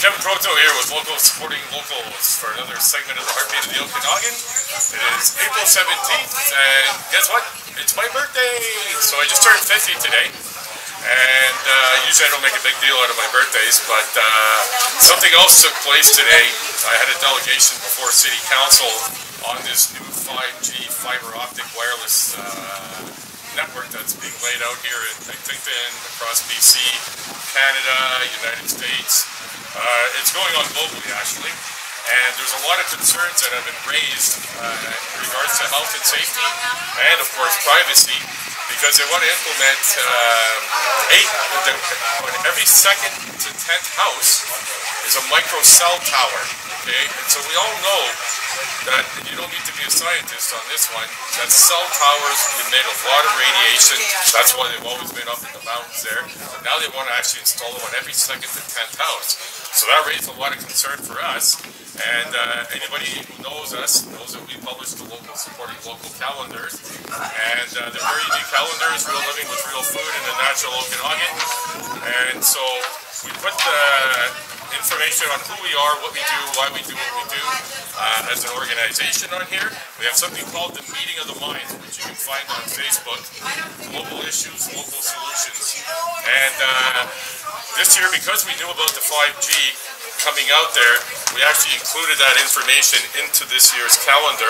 Kevin Proteau here with Locals Supporting Locals for another segment of the Heartbeat of the Okanagan. It is April 17th, and guess what? It's my birthday! So I just turned 50 today, and usually I don't make a big deal out of my birthdays, but something else took place today. I had a delegation before City Council on this new 5G fiber optic wireless network that's being laid out here in Penticton, across BC, Canada, United States. It's going on globally, actually, and there's a lot of concerns that have been raised in regards to health and safety, and of course privacy, because they want to implement every second to 10th house is a micro cell tower. Okay, and so we all know that, and you don't need to be a scientist on this one, that cell towers emit a lot of radiation. That's why they've always been up in the mountains there. But now they want to actually install them on every second to 10th house. So that raised a lot of concern for us. And anybody who knows us knows that we publish the Local Supporting Local calendars. And they're very unique calendars, real living with real food in the natural Okanagan. And so we put the information on who we are, what we do, why we do what we do as an organization on here. We have something called the Meeting of the Minds, which you can find on Facebook. Global issues, local solutions. And this year, because we knew about the 5G coming out there, we actually included that information into this year's calendar.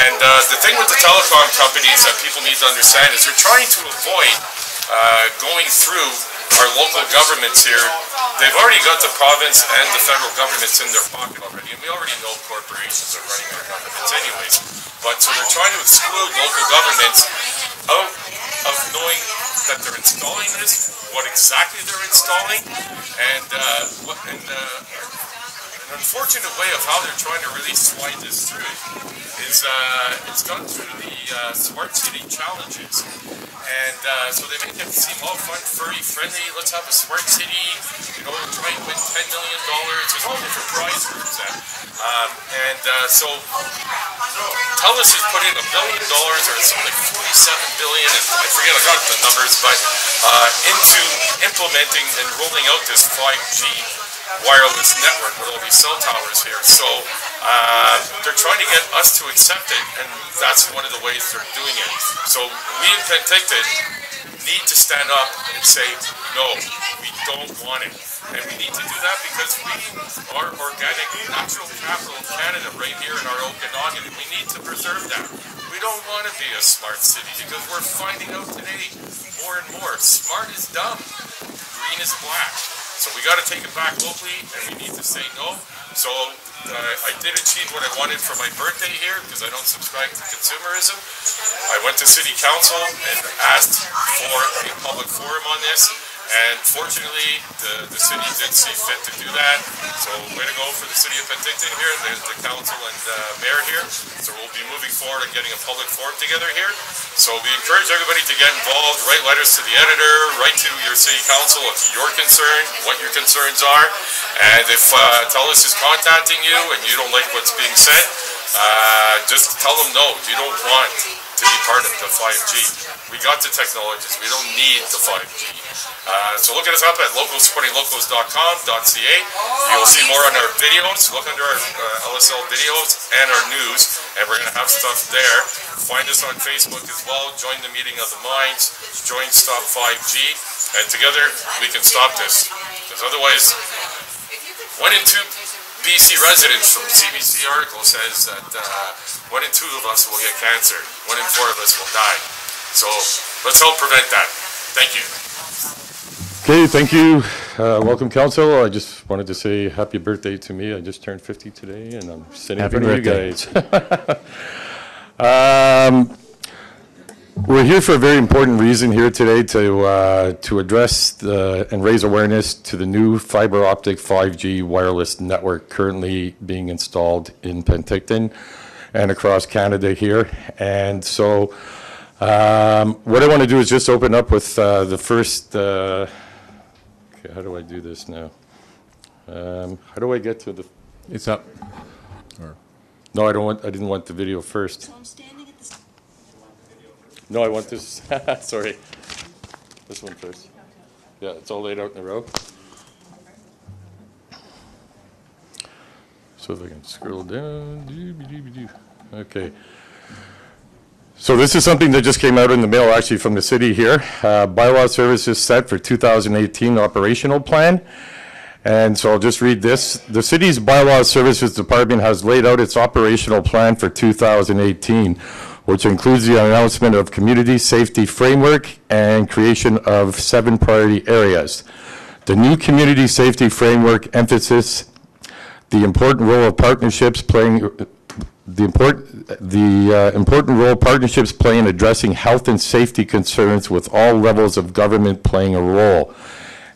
And the thing with the telecom companies that people need to understand is they're trying to avoid going through our local governments here. They've already got the province and the federal governments in their pocket already, and we already know corporations are running our governments anyways. But so they're trying to exclude local governments out of knowing that they're installing this, what exactly they're installing, and an unfortunate way of how they're trying to really slide this through is it's gone through the Smart City challenges. And so they make it seem all fun, furry, friendly. Let's have a smart city, you know, try and win $10 million. There's all different prize groups there. So TELUS has put in $1 billion, or something like $47 billion, and I forget, I got the numbers, but into implementing and rolling out this 5G wireless network with all these cell towers here. So they're trying to get us to accept it, and that's one of the ways they're doing it. So we in Penticton need to stand up and say, no, we don't want it. And we need to do that because we are organic, natural capital of Canada right here in our Okanagan, and we need to preserve that. We don't want to be a smart city because we're finding out today more and more. Smart is dumb, green is black. So we got to take it back locally, and we need to say no. So I did achieve what I wanted for my birthday here because I don't subscribe to consumerism. I went to City Council and asked for a public forum on this, and fortunately the city did see fit to do that. So way to go for the City of Penticton here, and the council and mayor here. So we'll be moving forward and getting a public forum together here. So we encourage everybody to get involved, write letters to the editor, write to your city council if you're concerned, what your concerns are. And if TELUS is contacting you and you don't like what's being said, just tell them no, you don't want to be part of the 5G. We got the technologies, we don't need the 5G. So look at us up at localsupportinglocals.com.ca. You'll see more on our videos. Look under our LSL videos and our news, and we're going to have stuff there. Find us on Facebook as well. Join the Meeting of the Minds. Join Stop 5G, and together we can stop this. Because otherwise, 1 in 2 BC residents from CBC article says that 1 in 2 of us will get cancer. 1 in 4 of us will die. So let's help prevent that. Thank you. Okay, thank you. Welcome, Council. I just wanted to say happy birthday to me. I just turned 50 today, and I'm sitting in front of you guys. We're here for a very important reason here today to address and raise awareness to the new fiber optic 5G wireless network currently being installed in Penticton and across Canada here. And so what I want to do is just open up with the first, okay, how do I do this now? How do I get to the? It's up. No, I didn't want the video first. So I'm standing at this. No, I want this. Sorry, this one first. Yeah, it's all laid out in a row. So if I can scroll down. Okay. So this is something that just came out in the mail actually from the city here. Bylaw services set for 2018 operational plan. And so I'll just read this. The city's bylaw services department has laid out its operational plan for 2018, which includes the announcement of community safety framework and creation of 7 priority areas. The new community safety framework emphasizes the important role of partnerships playing important role partnerships play in addressing health and safety concerns, with all levels of government playing a role.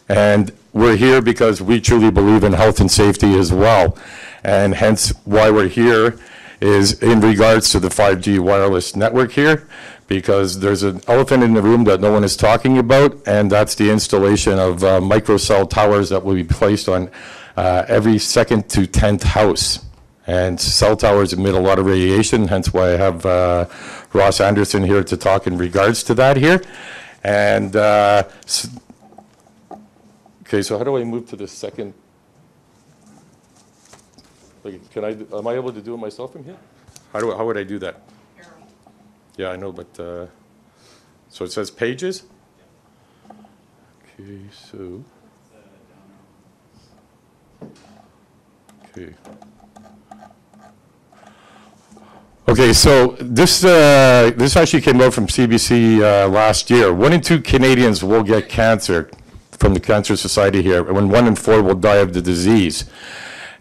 And we're here because we truly believe in health and safety as well. And hence why we're here is in regards to the 5G wireless network here, because there's an elephant in the room that no one is talking about, and that's the installation of microcell towers that will be placed on every 2nd to 10th house. And cell towers emit a lot of radiation, hence why I have Ross Anderson here to talk in regards to that here. And, okay, so how do I move to the second? Like, am I able to do it myself from here? How would I do that? Yeah, I know, but, so it says pages? Okay, so. Okay. Okay, so this actually came out from CBC last year. 1 in 2 Canadians will get cancer from the Cancer Society here, when 1 in 4 will die of the disease.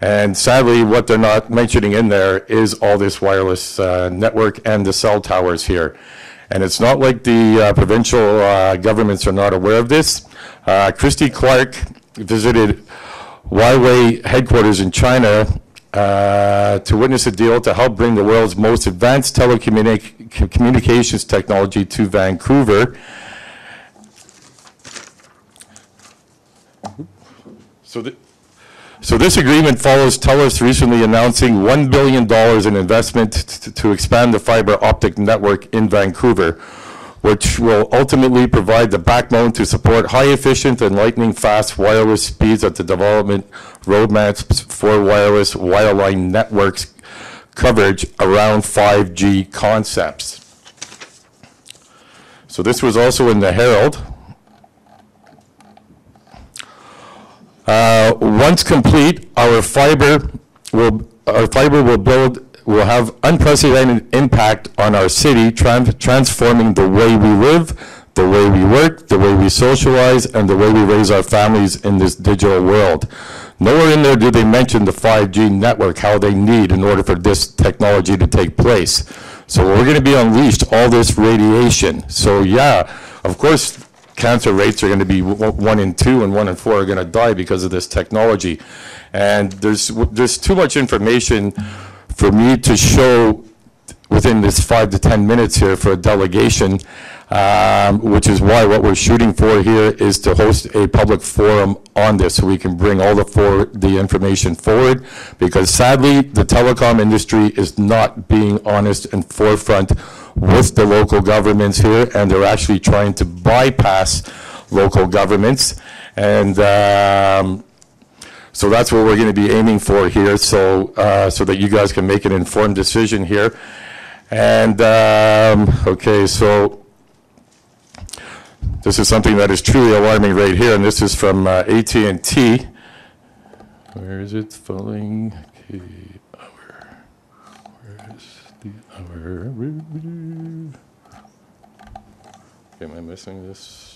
And sadly, what they're not mentioning in there is all this wireless network and the cell towers here. And it's not like the provincial governments are not aware of this. Christy Clark visited Huawei headquarters in China to witness a deal to help bring the world's most advanced telecommunications technology to Vancouver. So this agreement follows TELUS recently announcing $1 billion in investment to expand the fiber optic network in Vancouver, which will ultimately provide the backbone to support high-efficient and lightning-fast wireless speeds at the development roadmaps for wireless wireline networks coverage around 5G concepts. So this was also in the Herald. Once complete, our fiber will have unprecedented impact on our city, transforming the way we live, the way we work, the way we socialize, and the way we raise our families in this digital world. Nowhere in there do they mention the 5G network, how they need in order for this technology to take place. So we're going to be unleashed all this radiation. So yeah, of course, cancer rates are going to be 1 in 2 and 1 in 4 are going to die because of this technology. And there's too much information for me to show within this 5 to 10 minutes here for a delegation, which is why what we're shooting for here is to host a public forum on this so we can bring all the information forward, because sadly the telecom industry is not being honest and forefront with the local governments here, and they're actually trying to bypass local governments. And so that's what we're going to be aiming for here, so that you guys can make an informed decision here. And okay, so this is something that is truly alarming right here, and this is from AT&T. Where is it falling? Okay, where is the hour? Okay, am I missing this?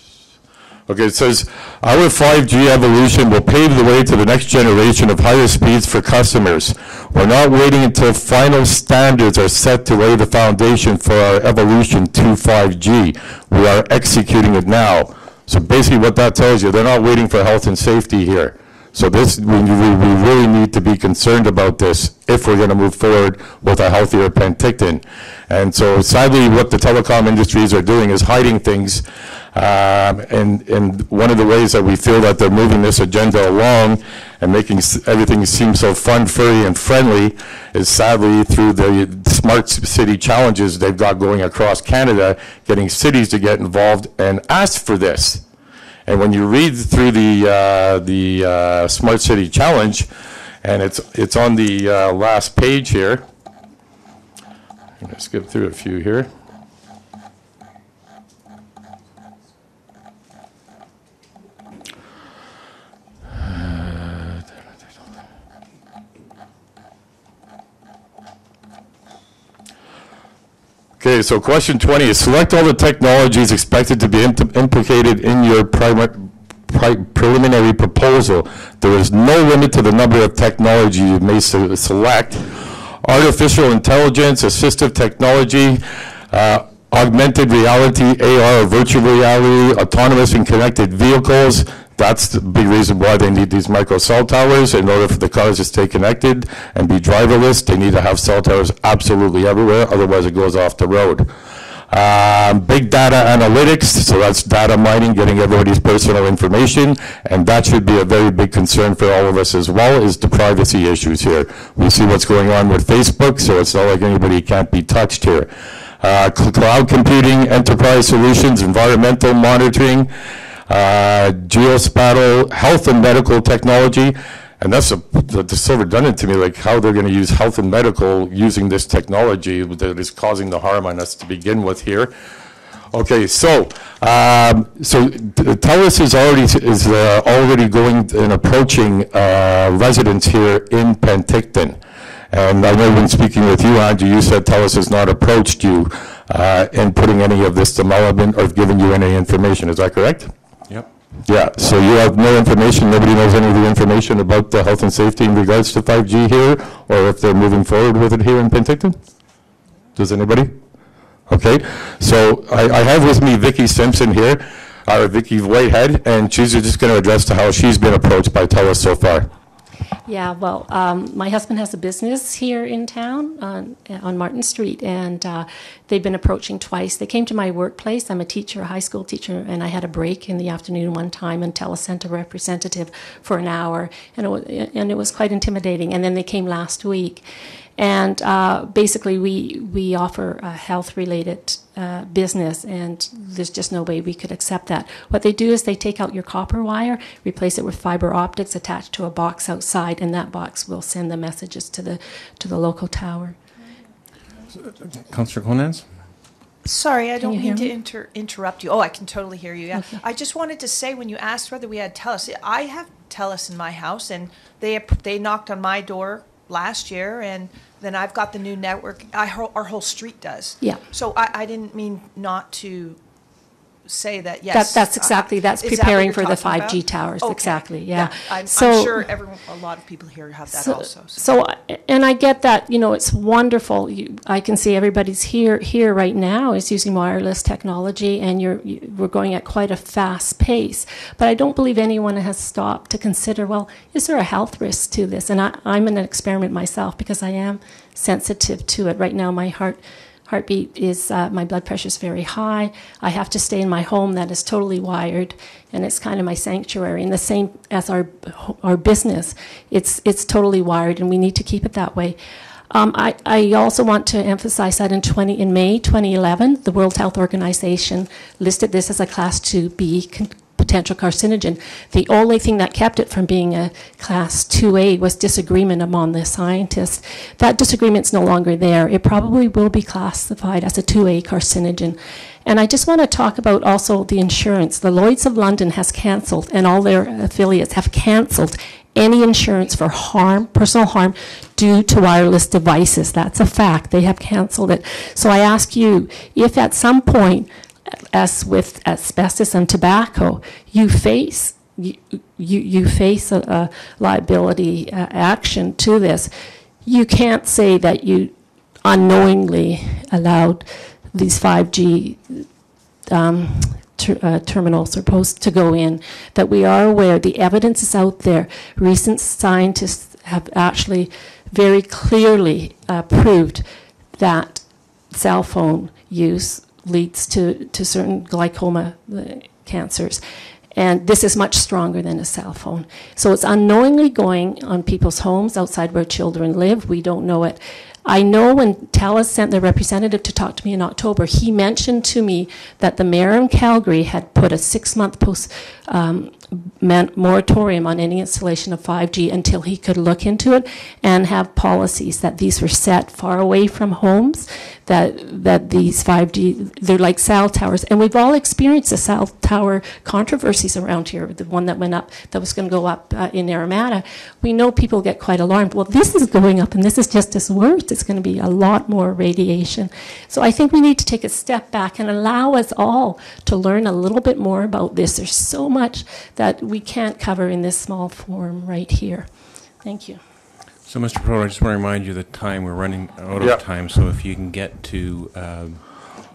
Okay, it says, our 5G evolution will pave the way to the next generation of higher speeds for customers. We're not waiting until final standards are set to lay the foundation for our evolution to 5G. We are executing it now. So basically what that tells you, they're not waiting for health and safety here. So this, we really need to be concerned about this if we're going to move forward with a healthier Penticton. And so sadly what the telecom industries are doing is hiding things. And one of the ways that we feel that they're moving this agenda along and making everything seem so fun, furry, and friendly is sadly through the smart city challenges they've got going across Canada, getting cities to get involved and ask for this. And when you read through the Smart City Challenge, And it's on the last page here. I'm going to skip through a few here. Okay, so question 20 is select all the technologies expected to be implicated in your preliminary proposal. There is no limit to the number of technology you may select. Artificial intelligence, assistive technology, augmented reality, AR, virtual reality, autonomous and connected vehicles. That's the big reason why they need these micro cell towers. In order for the cars to stay connected and be driverless, they need to have cell towers absolutely everywhere, otherwise it goes off the road. Big data analytics, so that's data mining, getting everybody's personal information, and that should be a very big concern for all of us as well, is the privacy issues here. We see what's going on with Facebook, so it's not like anybody can't be touched here. Cloud computing, enterprise solutions, environmental monitoring, geospatial, health and medical technology, and that's so redundant to me, like how they're going to use health and medical using this technology that is causing the harm on us to begin with here. Okay, so TELUS is already going and approaching residents here in Penticton. And I know when speaking with you, Andrew, you said TELUS has not approached you in putting any of this development or giving you any information. Is that correct? Yep. Yeah, so you have no information, nobody knows any of the information about the health and safety in regards to 5G here, or if they're moving forward with it here in Penticton? Does anybody? Okay, so I have with me Vicki Simpson here, Vicki Whitehead, and she's just going to address to how she's been approached by TELUS so far. Yeah, well, my husband has a business here in town on Martin Street, and they've been approaching twice. They came to my workplace. I'm a teacher, a high school teacher, and I had a break in the afternoon one time, and TELUS sent a representative for an hour, and it was quite intimidating. And then they came last week. And basically, we offer a health-related business, and there's just no way we could accept that. What they do is they take out your copper wire, replace it with fiber optics attached to a box outside, and that box will send the messages to the local tower. Councillor Conans? Sorry, I don't mean me? to interrupt you. Oh, I can totally hear you. Yeah, Okay. I just wanted to say when you asked whether we had TELUS, I have TELUS in my house, and they knocked on my door last year, and then I've got the new network. Our whole street does. Yeah. So I didn't mean not to say that. Yes. That's exactly. That's is that what preparing you're for the talking 5G about? towers. Okay. Exactly. Yeah. I'm So- sure a lot of people here have that also. So, and I get that, it's wonderful. I can see everybody's here right now is using wireless technology, and we're going at quite a fast pace. But I don't believe anyone has stopped to consider, well, is there a health risk to this? And I'm in an experiment myself because I am sensitive to it. Right now, my heartbeat is, my blood pressure is very high. I have to stay in my home that is totally wired, and it's kind of my sanctuary. And the same as our business, it's totally wired, and we need to keep it that way. I also want to emphasize that in May 2011, the World Health Organization listed this as a Class 2B potential carcinogen. The only thing that kept it from being a Class 2A was disagreement among the scientists. That disagreement's no longer there. It probably will be classified as a 2A carcinogen. And I just want to talk about also the insurance. The Lloyd's of London has cancelled, and all their affiliates have cancelled any insurance for personal harm due to wireless devices. That's a fact. They have cancelled it. So I ask you, if at some point, as with asbestos and tobacco, you face a liability action to this, you can't say that you unknowingly allowed these 5G terminals supposed to go in, that we are aware, the evidence is out there. Recent scientists have actually very clearly proved that cell phone use leads to certain glaucoma cancers. And this is much stronger than a cell phone. So it's unknowingly going on people's homes outside where children live. We don't know it. I know when TELUS sent their representative to talk to me in October, he mentioned to me that the mayor in Calgary had put a 6-month moratorium on any installation of 5G until he could look into it and have policies that these were set far away from homes, that these 5G, they're like cell towers. And we've all experienced the cell tower controversies around here, the one that went up, that was going to go up in Naramata. We know people get quite alarmed. Well, this is going up, and this is just as worse. It's going to be a lot more radiation. So I think we need to take a step back and allow us all to learn a little bit more about this. There's so much that we can't cover in this small forum right here. Thank you. So, Mr. Proteau, I just want to remind you that we're running out of time, so if you can get to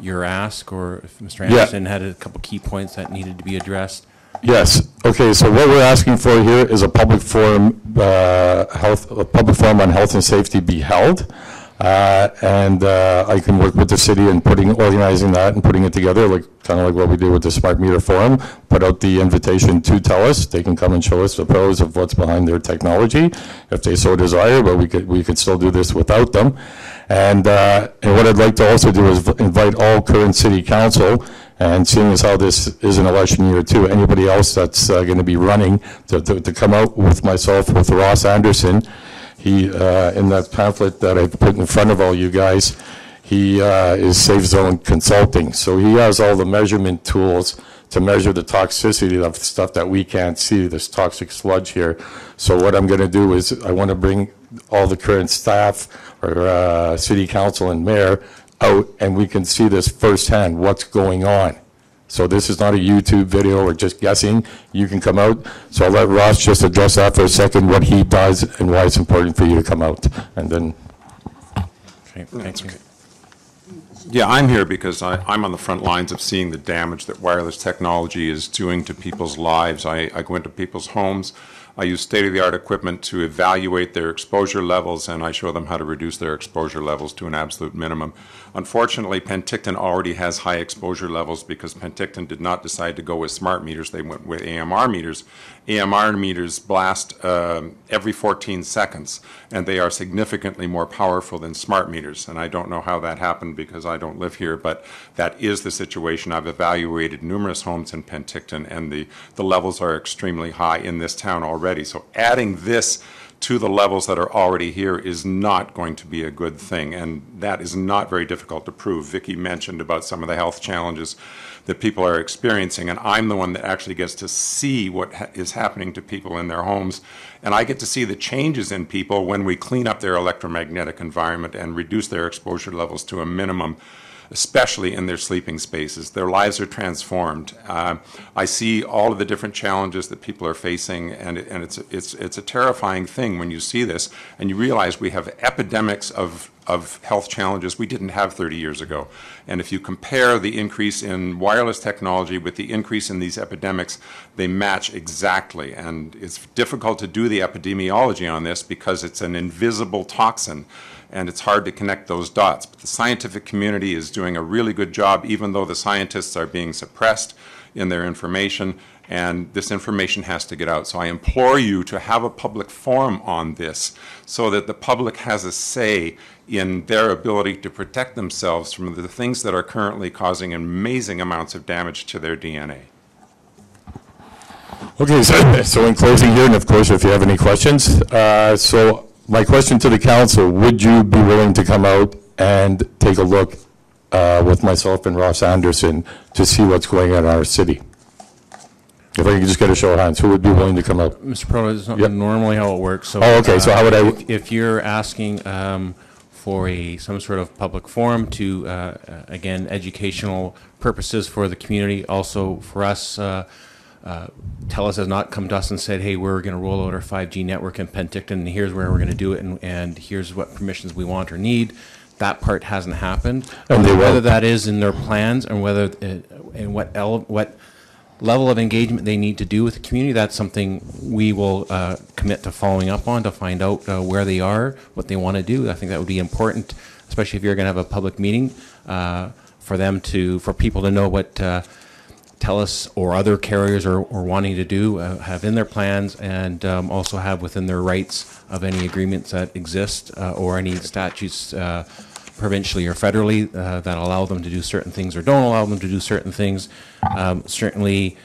your ask, or if Mr. Anderson had a couple key points that needed to be addressed. Yes. Okay. So what we're asking for here is a public forum, on health and safety be held, and I can work with the city in organizing that and putting it together, kind of like what we did with the Smart Meter Forum. Put out the invitation to TELUS. They can come and show us the pros of what's behind their technology, if they so desire. But we could still do this without them. And what I'd like to also do is invite all current city council, and seeing as how this is an election year too, anybody else that's going to be running to come out with myself, with Ross Anderson. He, in that pamphlet that I put in front of all you guys, he is Safe Zone Consulting. So he has all the measurement tools to measure the toxicity of stuff that we can't see, this toxic sludge here. So what I'm going to do is I want to bring all the current staff or city council and mayor out, and we can see this firsthand, what's going on. So this is not a YouTube video or just guessing. You can come out. So I'll let Ross just address that for a second, what he does and why it's important for you to come out. And then. Okay, thank you. Yeah, I'm here because I'm on the front lines of seeing the damage that wireless technology is doing to people's lives. I go into people's homes. I use state-of-the-art equipment to evaluate their exposure levels, and I show them how to reduce their exposure levels to an absolute minimum. Unfortunately, Penticton already has high exposure levels because Penticton did not decide to go with smart meters. They went with AMR meters. AMR meters blast every 14 seconds, and they are significantly more powerful than smart meters. And I don't know how that happened because I don't live here, but that is the situation. I've evaluated numerous homes in Penticton, and the levels are extremely high in this town already. So adding this to the levels that are already here is not going to be a good thing, and that is not very difficult to prove. Vicki mentioned about some of the health challenges that people are experiencing, and I'm the one that actually gets to see what is happening to people in their homes, and I get to see the changes in people when we clean up their electromagnetic environment and reduce their exposure levels to a minimum, especially in their sleeping spaces. Their lives are transformed. I see all of the different challenges that people are facing, and it's a terrifying thing when you see this, and you realize we have epidemics of health challenges we didn't have 30 years ago. And if you compare the increase in wireless technology with the increase in these epidemics, they match exactly. And it's difficult to do the epidemiology on this because it's an invisible toxin, and it's hard to connect those dots. But the scientific community is doing a really good job, even though the scientists are being suppressed in their information, and this information has to get out. So I implore you to have a public forum on this so that the public has a say in their ability to protect themselves from the things that are currently causing amazing amounts of damage to their DNA. Okay, so in closing here, and of course if you have any questions, so my question to the council, would you be willing to come out and take a look with myself and Ross Anderson to see what's going on in our city? If I could just get a show of hands, who would be willing to come out? Mr. Proteau, it's not normally how it works. So, okay, so how would I... If you're asking for some sort of public forum to, again, educational purposes for the community, also for us, TELUS has not come to us and said, hey, we're going to roll out our 5G network in Penticton, and here's where we're going to do it, and here's what permissions we want or need. That part hasn't happened. And whether that is in their plans and whether and what level of engagement they need to do with the community, that's something we will commit to following up on to find out where they are, what they want to do. I think that would be important, especially if you're going to have a public meeting, for people to know what TELUS or other carriers are wanting to do, have in their plans, and also have within their rights of any agreements that exist or any statutes provincially or federally that allow them to do certain things or don't allow them to do certain things. Certainly,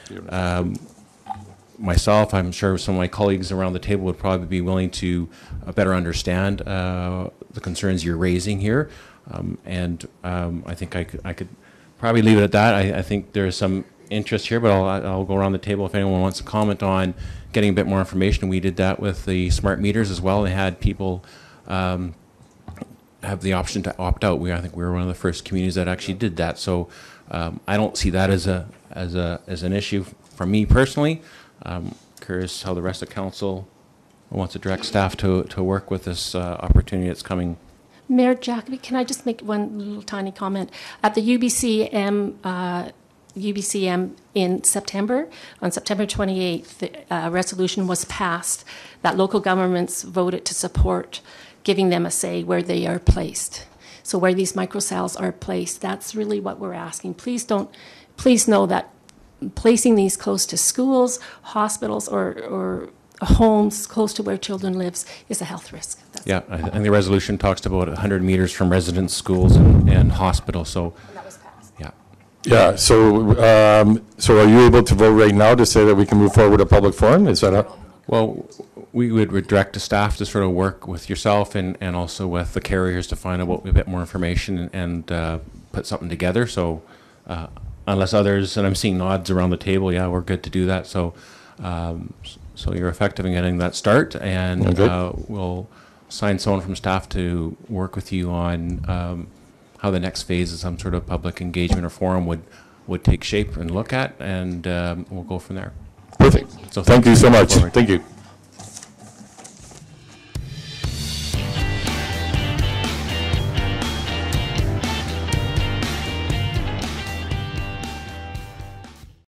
myself, I'm sure some of my colleagues around the table would probably be willing to better understand the concerns you're raising here. I think I could probably leave it at that. I think there's some interest here, but I'll go around the table if anyone wants to comment on getting a bit more information. We did that with the smart meters as well, and had people have the option to opt out. I think we were one of the first communities that actually did that. So I don't see that as an issue for me personally. Curious how the rest of council wants to direct staff to work with this opportunity that's coming. Mayor Jacoby, can I just make one little tiny comment? At the UBCM in September, on September 28th, the resolution was passed that local governments voted to support giving them a say where they are placed. So where these microcells are placed, that's really what we're asking. Please know that placing these close to schools, hospitals, or homes close to where children live is a health risk. Yeah, I think the resolution talks about 100 meters from residence, schools, and hospitals. So, And that was passed. yeah. Yeah, so are you able to vote right now to say that we can move forward with a public forum? Is that Well, we would direct the staff to sort of work with yourself and also with the carriers to find out a bit more information and put something together. So unless others, and I'm seeing nods around the table, yeah, we're good to do that. So so you're effective in getting that start, and we'll assign someone from staff to work with you on how the next phase of some sort of public engagement or forum would take shape and look at, and we'll go from there. perfect? So Thank you so much. Forward. Thank you.